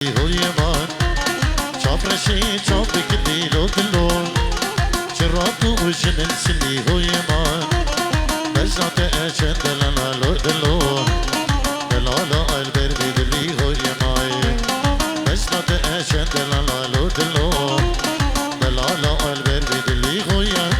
هو يمان شاف رشي شاف بكلي لو دلو شراتو وجنن سلي هو يمان بجنات اشن دلنا لو دلو دلالا البرد دلي هو يمان بجنات اشن دلنا لو دلو دلالا البرد دلي هو يمان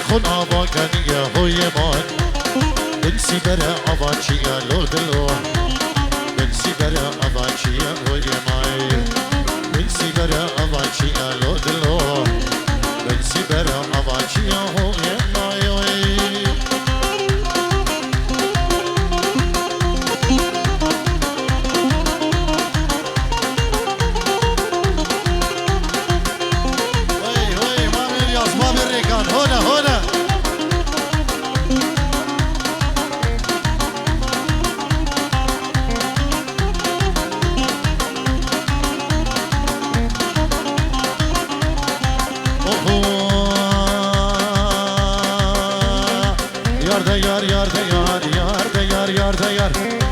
خون آبا کنیه هوی من بنسی بره آبا چیه لو دلو بنسی بره آبا چیه هوی من بنسی بره آبا چیه لو دلو بنسی بره آبا چیه هوی من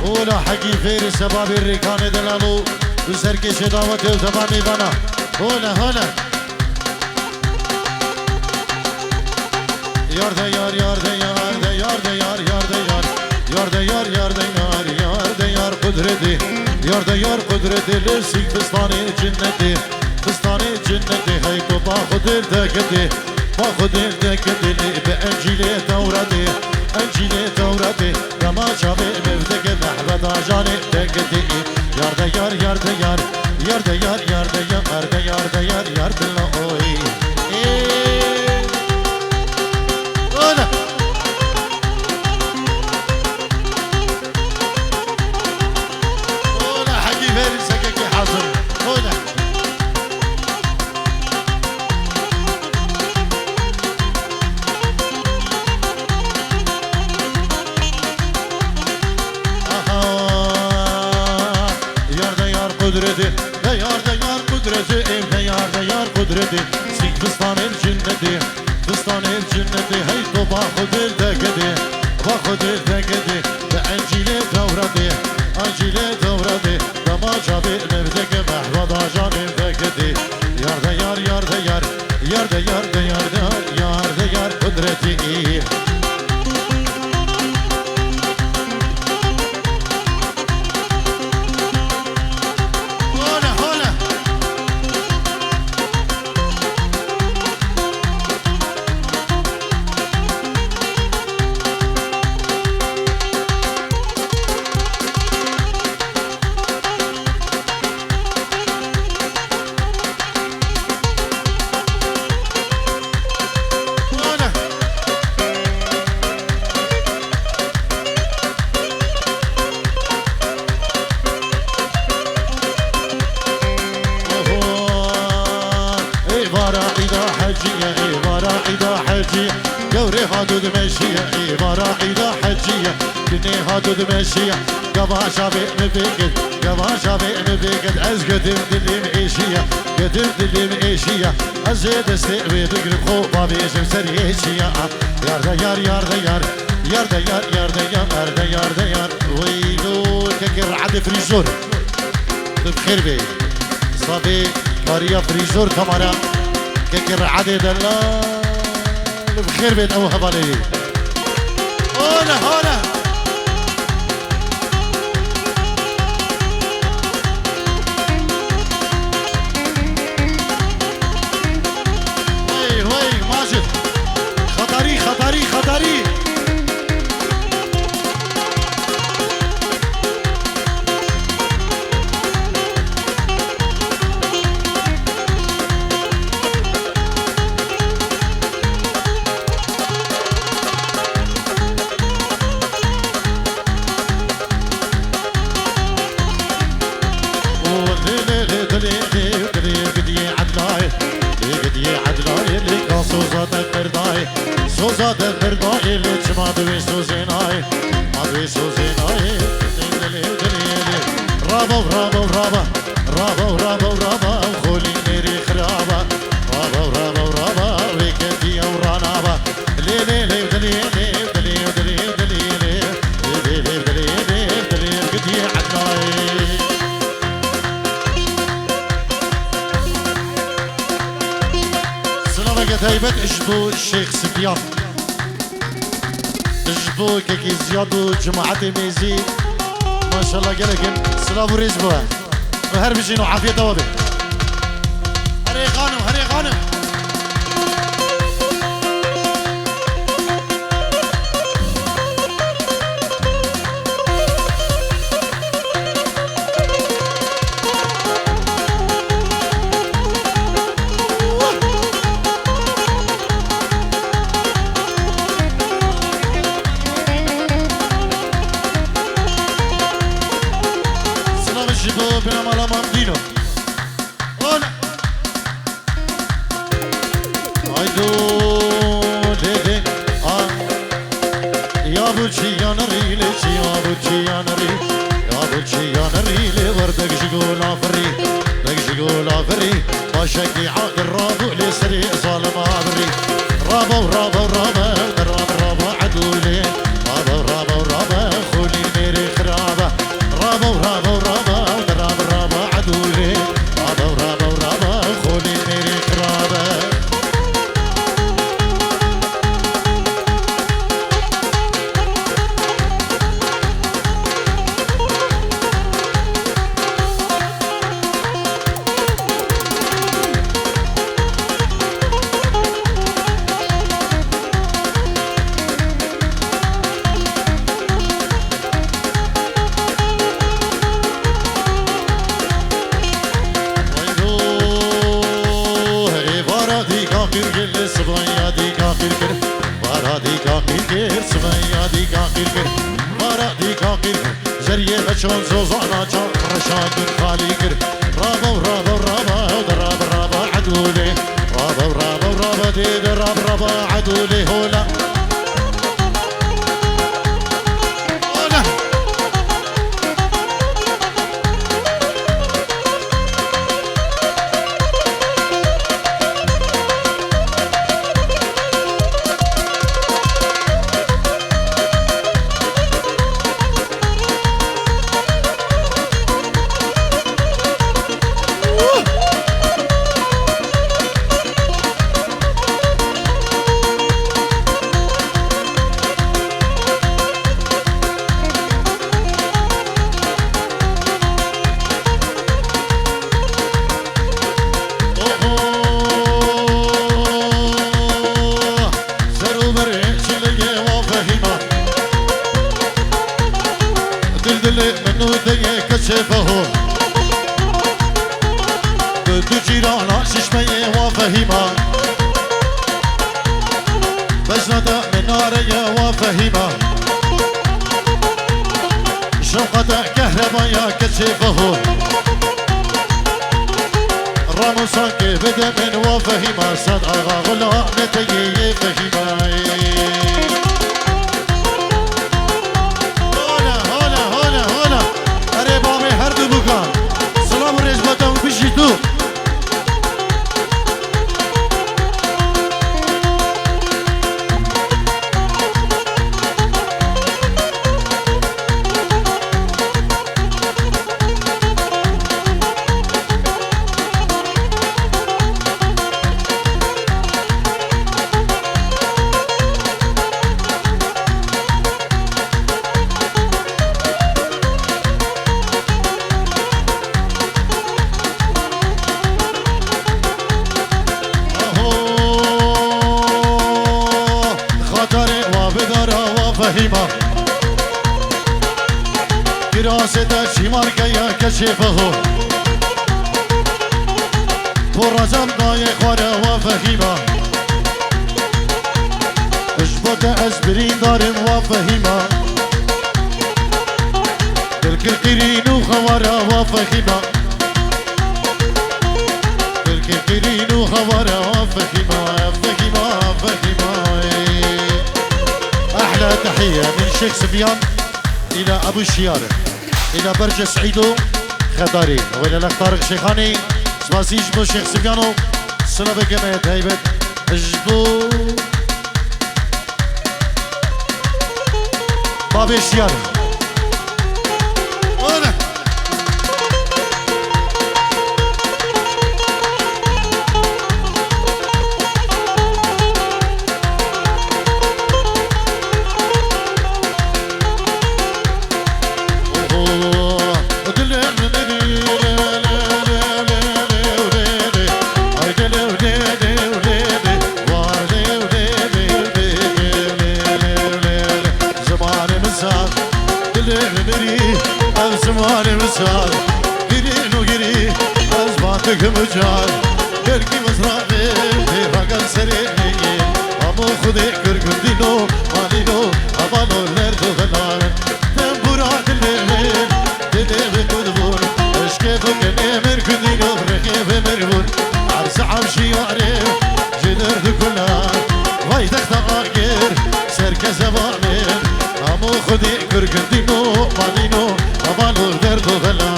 ولا حقي فير شباب الركان دلالو وسركش دعوة الزباني بنا هنا يار ده يار يار ده يار ده يار ده يار يار ده يار يار ده يار يار ده يار يار ده يار قدرتي يار ده يار قدرتي لسيك فستاني جنتي فستاني جنتي هيكو باخد الدكتي باخد الدكتي بأنجيلي تورتي أنجيلي تورتي كما شابي مفتك محبت عجاني دكتي يار ده يار يار ده يار يار ده يار يار ده يار ده يار ده يار يار بالله اوي هنا هنا حقي فارس سككي حاضر هنا قدرتي يا يار ده يار قدرتي يا يار ده يار قدرتي سيك فستان الجنتي فستان الجنتي هي تو باخد الدكتي باخد الدكتي بأنجيلي تورتي أنجيلي تورتي دما جابي مردك محبط عجاني دكتي يار ده يار يار ده يار يار ده يار ده يار ده يار ده يار قدرتي هادو دمشية عبارة عيدة حجية كني هادو دمشية قبا شابي مبيقد قبا شابي مبيقد از قدم دلي معيشية قدم دلي معيشية ازيد استقبي بقرب خو بابي جم سريشية يار دا يار يار دا يار يار دا يار يار دا يار دا يار دا يار ويلو ككر عد فريزور بخير بي صبي كاريا فريزور كاميرا ككر عد دلال بخير بيت أبو هبالي هولا هولا وي وي ماجد خطري خطري خطري سوزا دردای لیچ ما دوی سوزینای ما دوی سوزینای دلی دلی رابا رابا رابا رابا رابا رابا خولی میری خرابا رابا رابا رابا ویکتی اورانابا لی لی لی دلی دلی دلی دلی دلی دلی دلی دلی دلی قدی عنای سلامك تايبت اشبو الشيخ سفيان اشبو كيكي زيادو جماعة ميزي ما شاء الله قلقن سلام ورزبوها وهر بجينو عافية دوابي هري غانم هري غانم شكي عاد الرابو لسري ظالم عبري رابو رابو رابو رابو رابو عدولي رابو رابو رابو خولي ميري خرابة رابو رابو رابو رابو رابو عدولي رابو رابو رابو خولي ميري خرابة چون زوزانا چون رشاد خالی کر رابو رابو رابو رابو رابو عدولي رابو رابو رابو ديد رابو رابو عدولي هولا شفه دو جيرانا ششمية وفهيمة بجنة منارية وفهيمة شوقة كهرباء كشفه موساك بدا من وفهيما صد آغا غلا نتيجي فهيما هلا اره بامي هر دو بکن سلام رجبتا و بشی تو فهيما دراسة شمار كيا كشفه ورزم ناي خورا وفهيما اشبط اسبرين دارم وفهيما تلك القرين وخورا وفهيما تلك القرين وخورا وفهيما فهيما أحلى تحية من شيخ سفيان إلى أبو الشيار إلى برج سعيدو خداري وإلى الأخ طارق شيخاني سباسيج بو شيخ سفيانو صلاة بكمية هيبت اجدو بابي الشيار مسار قرين وقري أزباطك مجال قلقي مزرعي في رقل سريعي أمو خذي كرقل دينو مالينو أبالو لردو غلان تنبورات الليل دليل كدبور اشكيفك الامر كدينو رخيف مربور عرس عمشي وعرف جدرد كلها واي تختاقير سركز بامير أمو خذي كرقل دينو مالينو أبالو لردو غلان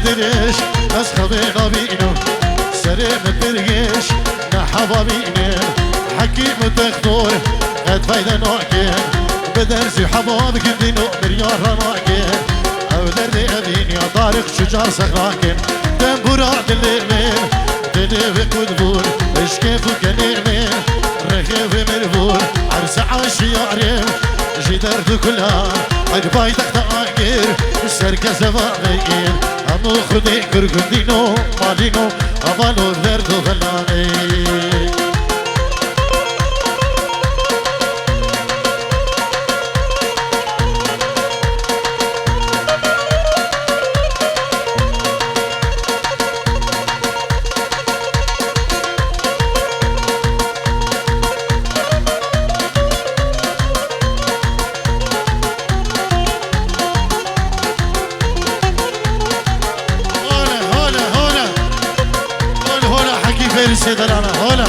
بدرش بس خبينا بينا سريم الدريش نحظى بينا حكيم الدكتور قد فايدة نوكين بدرسي حبابك الدينو بريار نوكين او دردي ابين يا طارق شجار سخراكين دنبورا دليمين دليوي قدبور اش كيفو كنيمين رخيوي مربور عرس عاشي يعرف جدرد كلها عقباي تختاقير سركز باقير أمو خذي كرقدينو مالينو أبالو لردو غلاني سيدنا هنا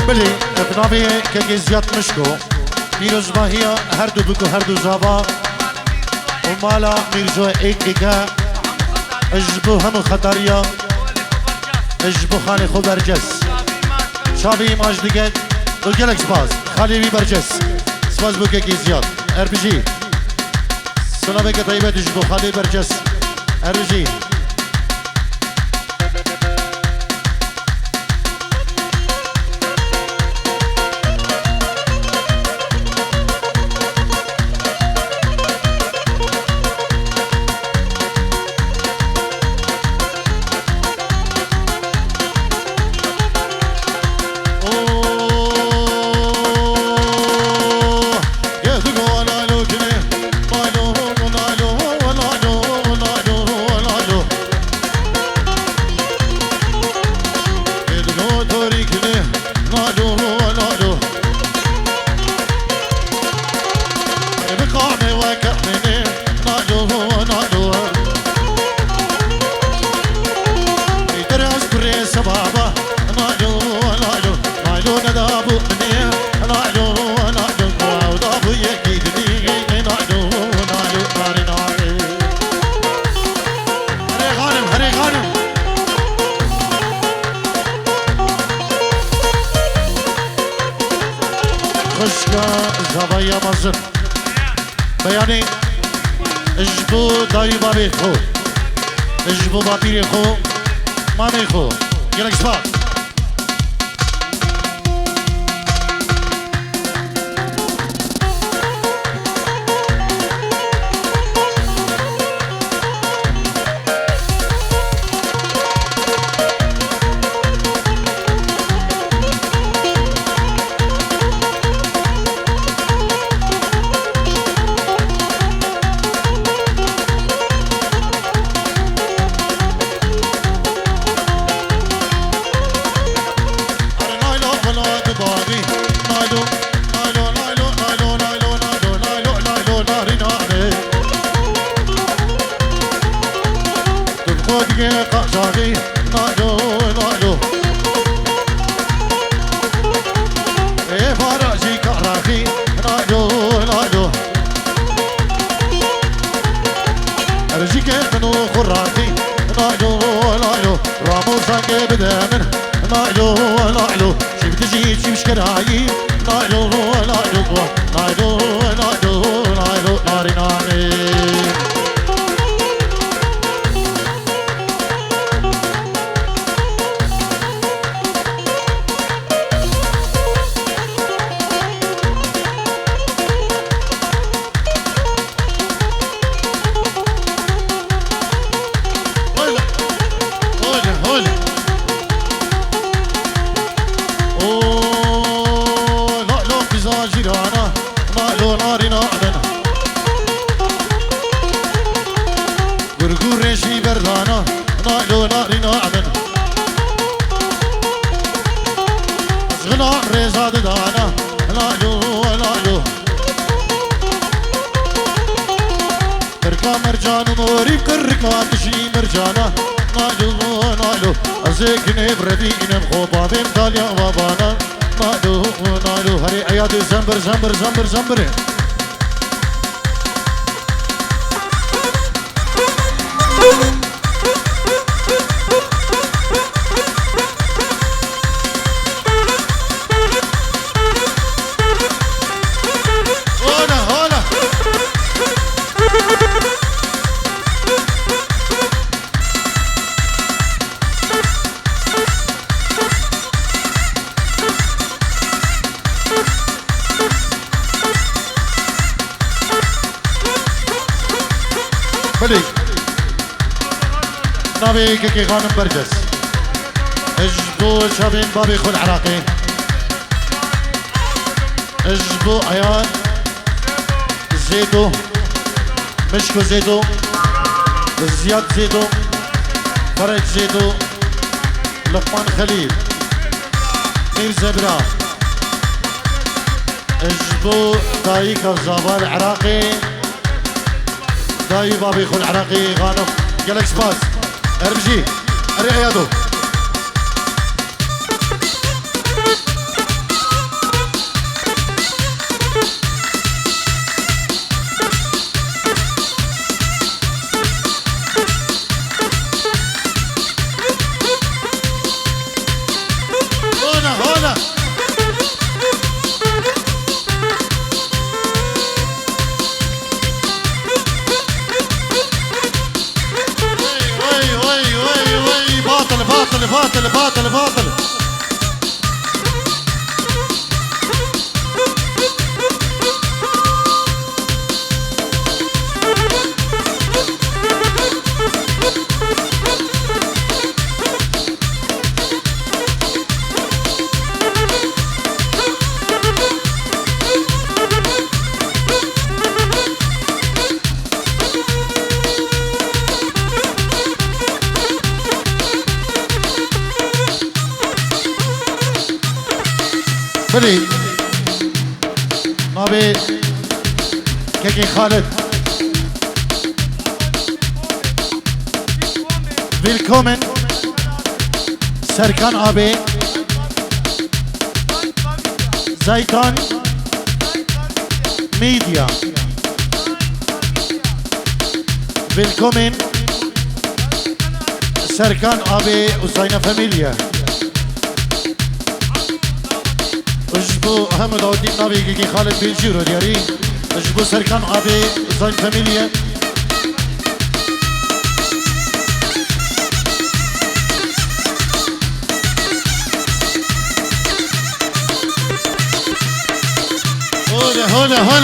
بلي ابنابي كجزيات مشكو بيروز باهية هردو بكو هردو زابا ومالا ميرزو ايكيكا اجبو همو خطريا اجبو خاني خو برجس شابي ماج ديگه دو گلک سپاس خالی بی برجس سپاس بو که زیاد اربجي سلامك طيبة تجبو خالي برجس اربجي زبايا مصر بياني اجبو داي بابي خو اجبو بابي خو مامي خو يلك سباق قصادي نادو نادو ايه فراشي كراخي نادو نادو ارجيك منو خراتي نادو نادو رامو سانجي بدامن نادو نادو شي بتجي شي مشكراي نادو نادو نادو نادو نادو ناري ناري زكني بردينا خوبابين داليا وابانا نالو نالو هري اياد زنبر زنبر زنبر زنبر بدي نبي كي غانم برجس اجبو شابين بابي خو العراقي اجبو عيان زيدو مشكو زيدو زياد زيدو فرج زيدو لقمان خليل مير زبرا اجبو دايك الزابال العراقي داي بابي خو العراقي غانم جالكس باس اربجي اري عيادو باطل باطل. بلي نابي كيكي خالد Willkommen Serkan abi Zaytan Media Willkommen Serkan abi وزينة فاميليا اجبو هم داودی ناوی که خالد بیلجی رو دیاری اجبو سرکان آبی زن فامیلیه هونه ورق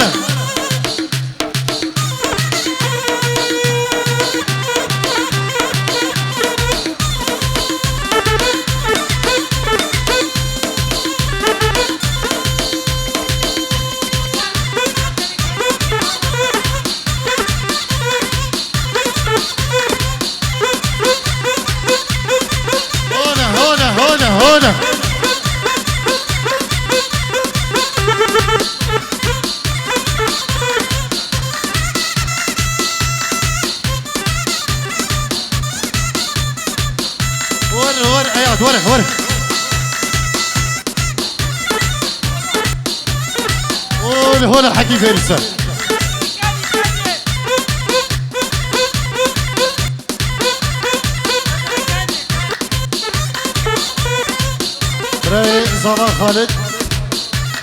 هون الحكي فيرسا براي زمان خالد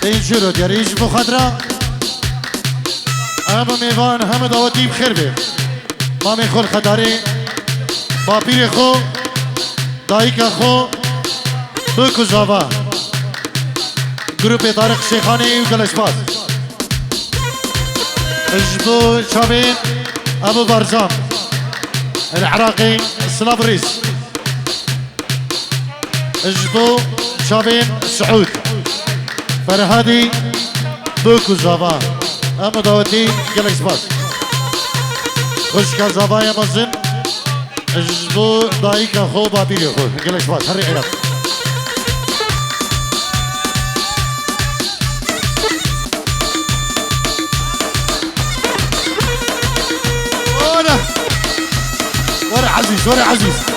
يجرو دياري يجبو خضرا اما ميوان هم دعوتي بخير بي مامي خول خداري بابير خو دايكا خو بوكو زاوا جروب طارق شيخاني وكلاشباز اجبو شابين ابو برزان العراقي سلابريس اجبو شابين سعود فرهادي بوكو زاوا ابو داوتي كلاشباز خشكا زاوا يا مزن اجبو دايكا خو بابيلي خو كلاشباز هري عراق ورا عزيز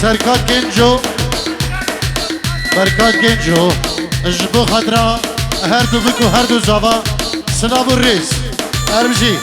سرکات گنجو برکات گنجو اجبو خضرا هر دو بکو هر دو زاوا سلام الرئيس ارمجي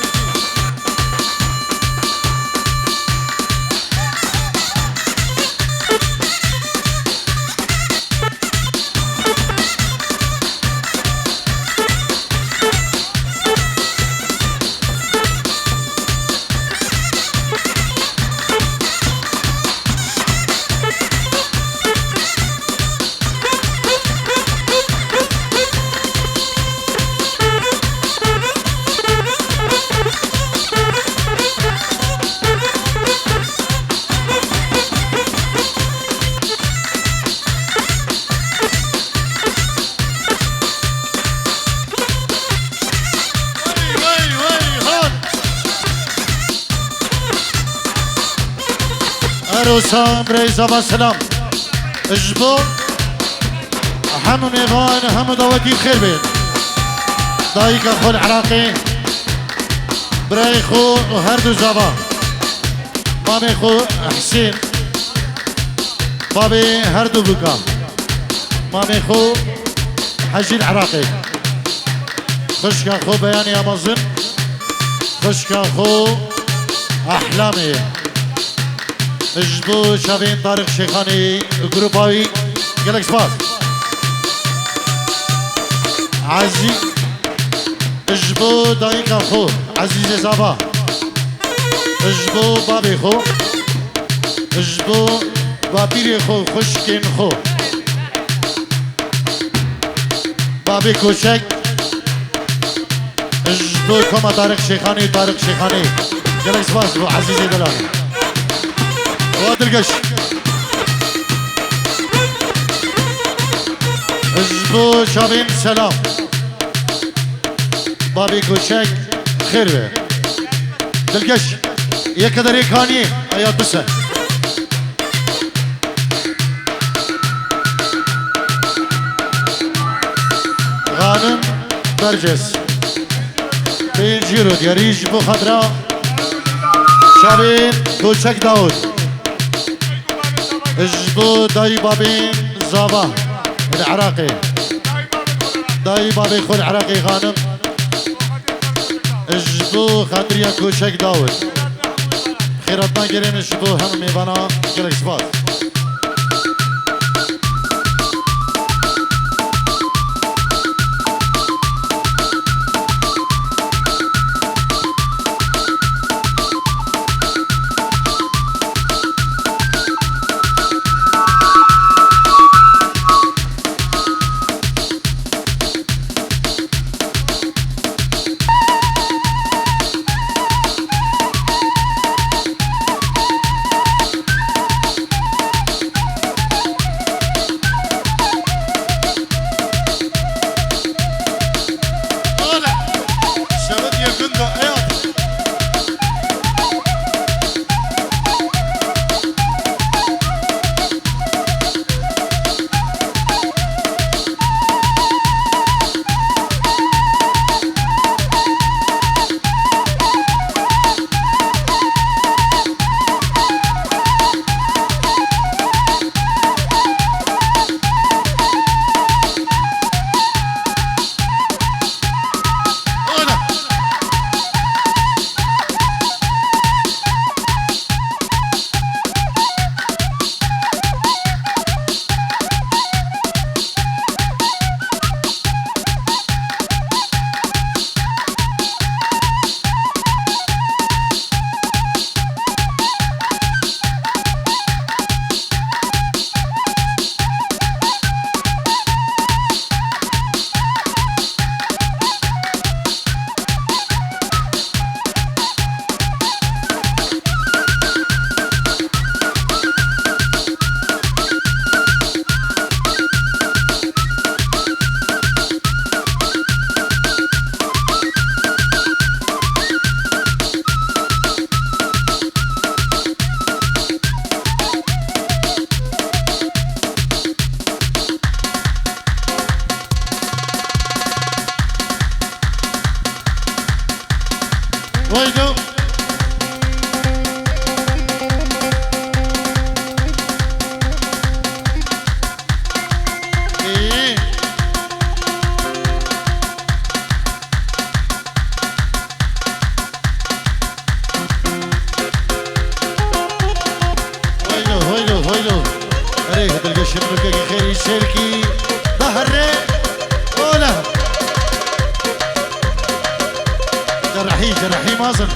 روسان بريزا بسلام اجبو هم ميغان هم دواتي بخير بين دايك اخو العراقي براي خو وهردو زابا مامي خو حسين بابي هردو بكا مامي خو حجي العراقي خشكا خو بياني أمازن خشكا خو أحلامي اجبو شافين طارق شيخاني جروباوي قالك سباس عزي اجبو دايكا خو عزيزي زابا اجبو بابي خو اجبو بابيري خو خشكين خو بابي كوشك اجبو كما طارق شيخاني قالك سباس بو عزيزي دلاني وادرقش اجبو شابين سلام بابي كوشك خير به دلقش يقدر يكاني ايات بسه غانم برجس بيجيرو دياريج بو خضراء شابين كوشك داود اجبو داي بابين زابا العراقي داي بابي خو العراقي غانم اجبو خاطريا كوشك داود خيراتنا جرين اجبو هم ميبانا قلق سباس وينو ايه وينو اريه تلقى شبكة خير يشاركي ظهر ولا جرحي مازن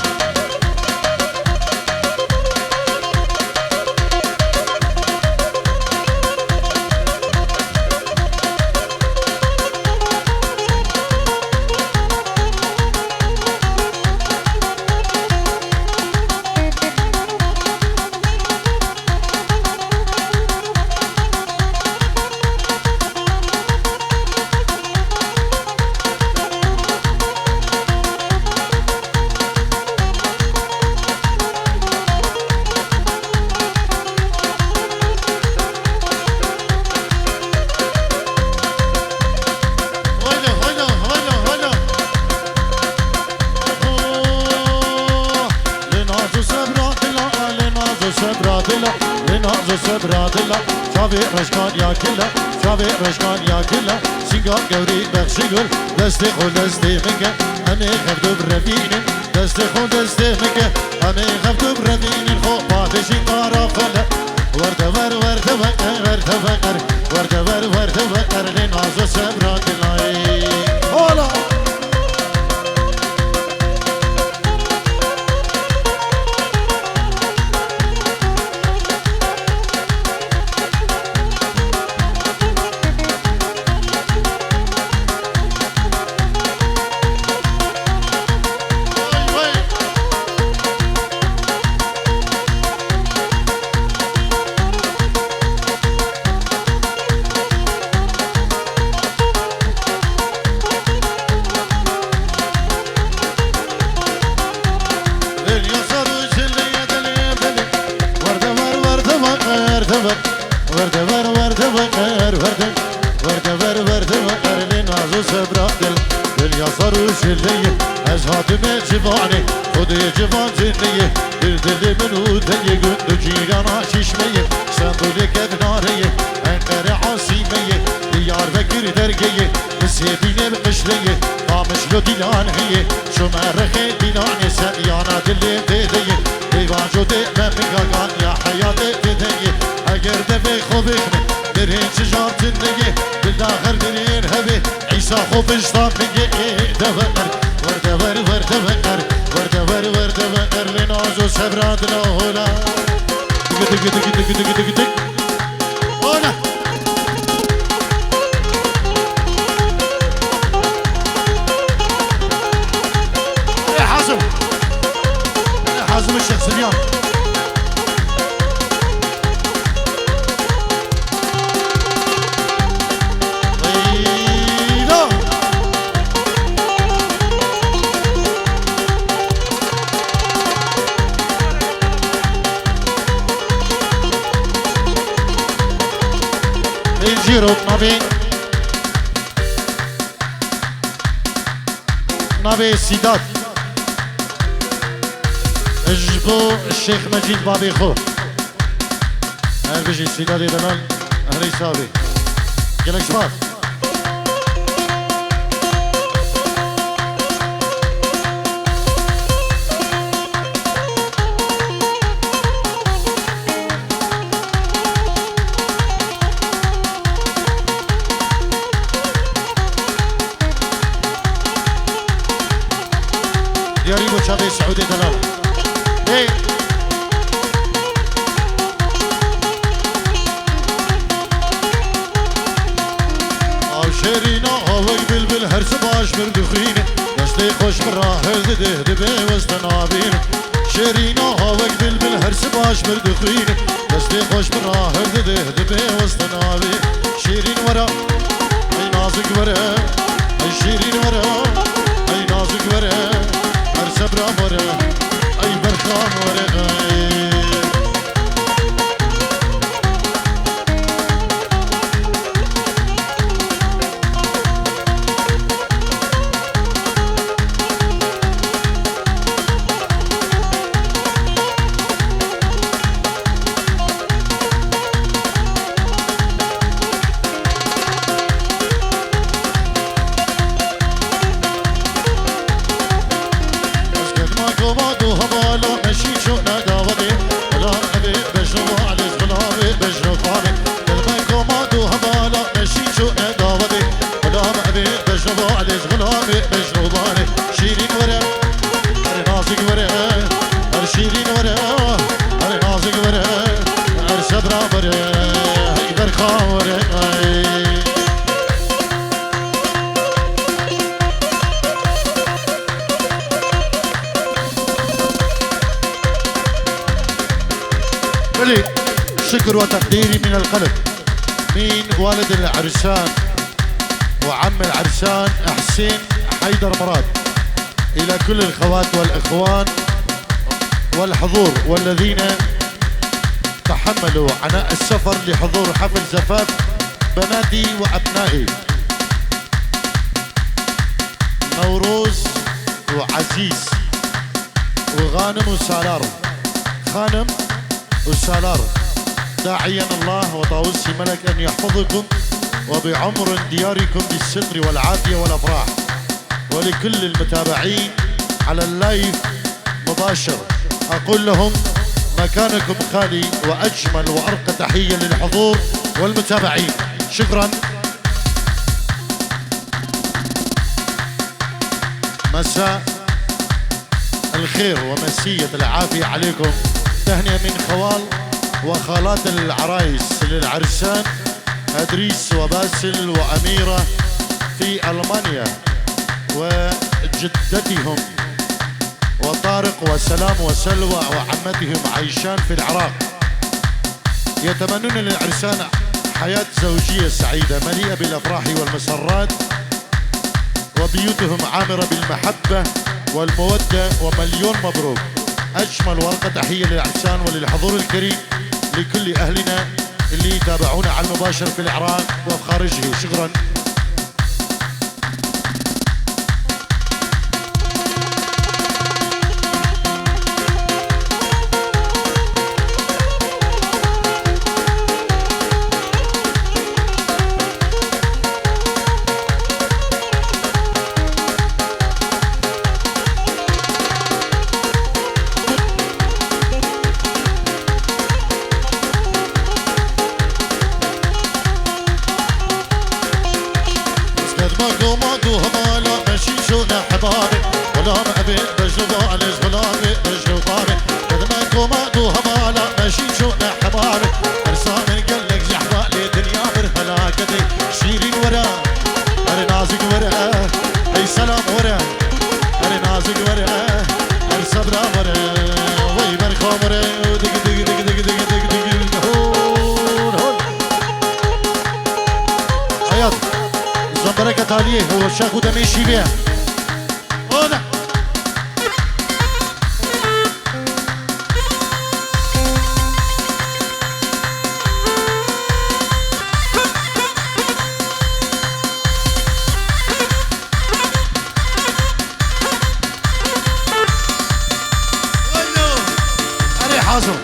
نازو سبراد الله شافي رشكان يا كلا شافي رشكان يا كلا سنگار گوری بخشی گل دستی خود دستی مگه همه خفتو برفینین دستی خود دستی مگه همه خفتو برفینین خو بادشی قارا فله ورده ور ورده وقر ورده وقر ورده ور ورده وقر نازو سبراد الله اولا جواني خدي جوان جنيه دل من ودني قد جيرانا ششميه سندولي كدناريه انقر عاصميه ديار بكر درقيه مسيبيني بقشليه قامش لو ديلان هي شو مرخي ديلاني سيانا دلي ديديه ديوان جو دي ممقاقان يا حياتي ديديه اگر دفي خوبكني درين شجار جنيه بالداخل درين هبي عيسى خوبش طابقيه دفقر ورده ور ورده وقر ورده ور ورده وقر لنازو سبرادنا هولا دق دق دق دق دق دق دق هولا يا حازم يا حازم الشيخ سليان جيرو نبي سيدات اجبو الشيخ مجيد بابي خو هل بيجي سيدات يدنال اهلي سابي قلك شباب ياريبو شابي سعودي دلال ايه شيرينا هواك بلبل هرس باش بردخيني دستي خوش براهر دده دبي وستنابين شيرينا هواك بلبل هرس باش بردخيني دستي خوش براهر دده دبي وستنابين شيرين ورا اي نازك ورا اي شيرين ورا اي نازك ورا سبرا ورا اي برخان ورا شكر وتقديري من القلب من والد العرسان وعم العرسان حسين حيدر مراد إلى كل الأخوات والإخوان والحضور والذين تحملوا عناء السفر لحضور حفل زفاف بناتي وأبنائي نوروز وعزيز وغانم وسالار خانم وسالار داعيا الله وطاووسي ملك أن يحفظكم وبعمر دياركم بالستر والعافية والأفراح. ولكل المتابعين على اللايف مباشر أقول لهم مكانكم خالي، وأجمل وأرقى تحية للحضور والمتابعين. شكرا. مساء الخير ومسية العافية عليكم. تهنئة من خوال وخالات العرايس للعرسان أدريس وباسل وأميرة في ألمانيا، وجدتهم وطارق وسلام وسلوى وعمتهم عيشان في العراق. يتمنون للعرسان حياة زوجية سعيدة مليئة بالأفراح والمسرات، وبيوتهم عامرة بالمحبة والمودة، ومليون مبروك. أجمل وأرقى تحية للعرسان وللحضور الكريم لكل أهلنا اللي يتابعونا على المباشر في العراق وخارجه. شكرا. بركة عليه هو الشاك وده ماشي بيها. واضح. أري حاضر.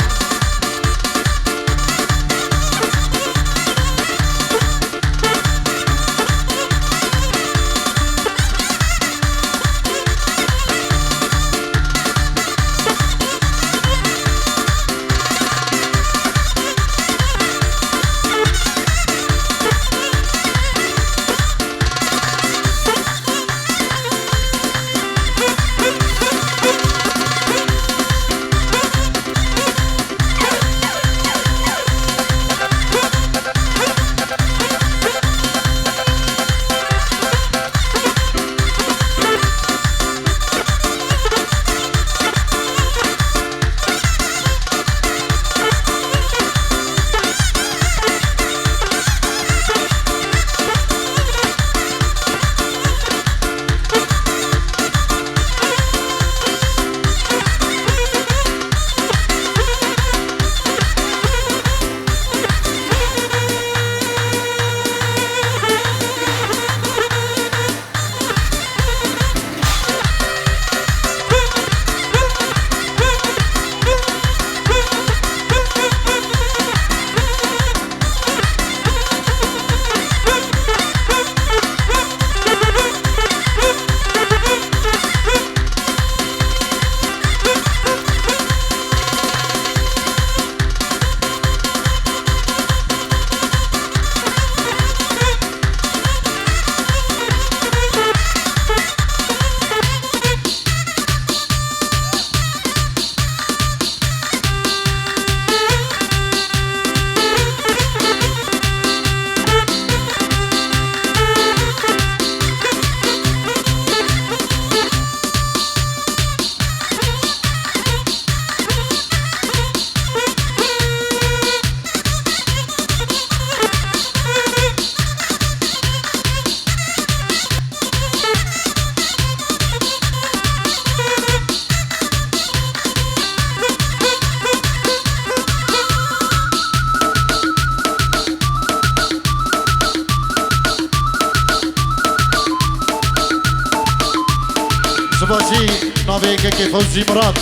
سباسي نافيك كي فوزي مراد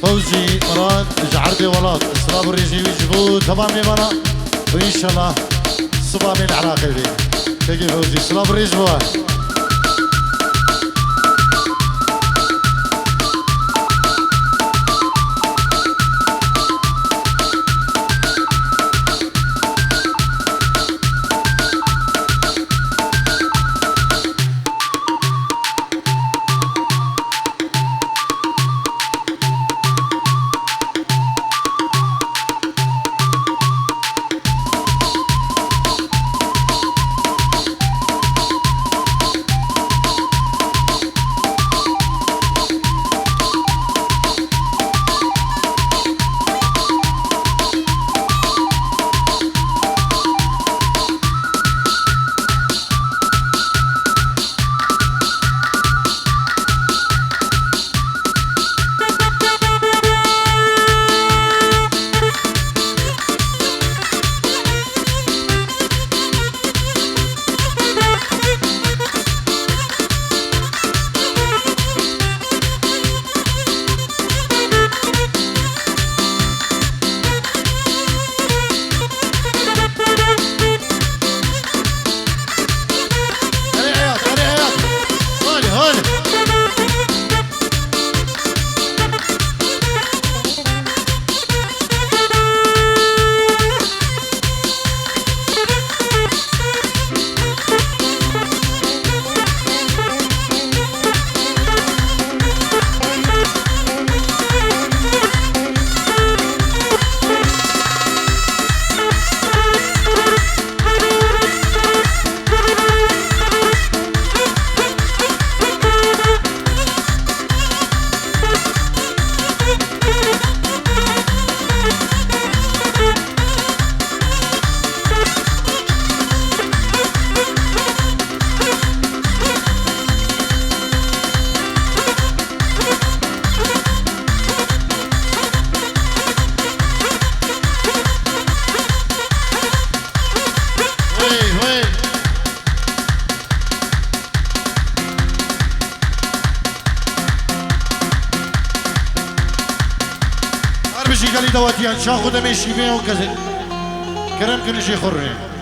فوزي مراد جعردي ولاد اسراب الريجي ويجبو تمامي مرا وان شاء الله صبامي العراقي بي تجي فوزي اسراب الريجي بواه بيجي قال لي دواتيان شاخذ ماشي فيها وكذا كرم كل شيء خرين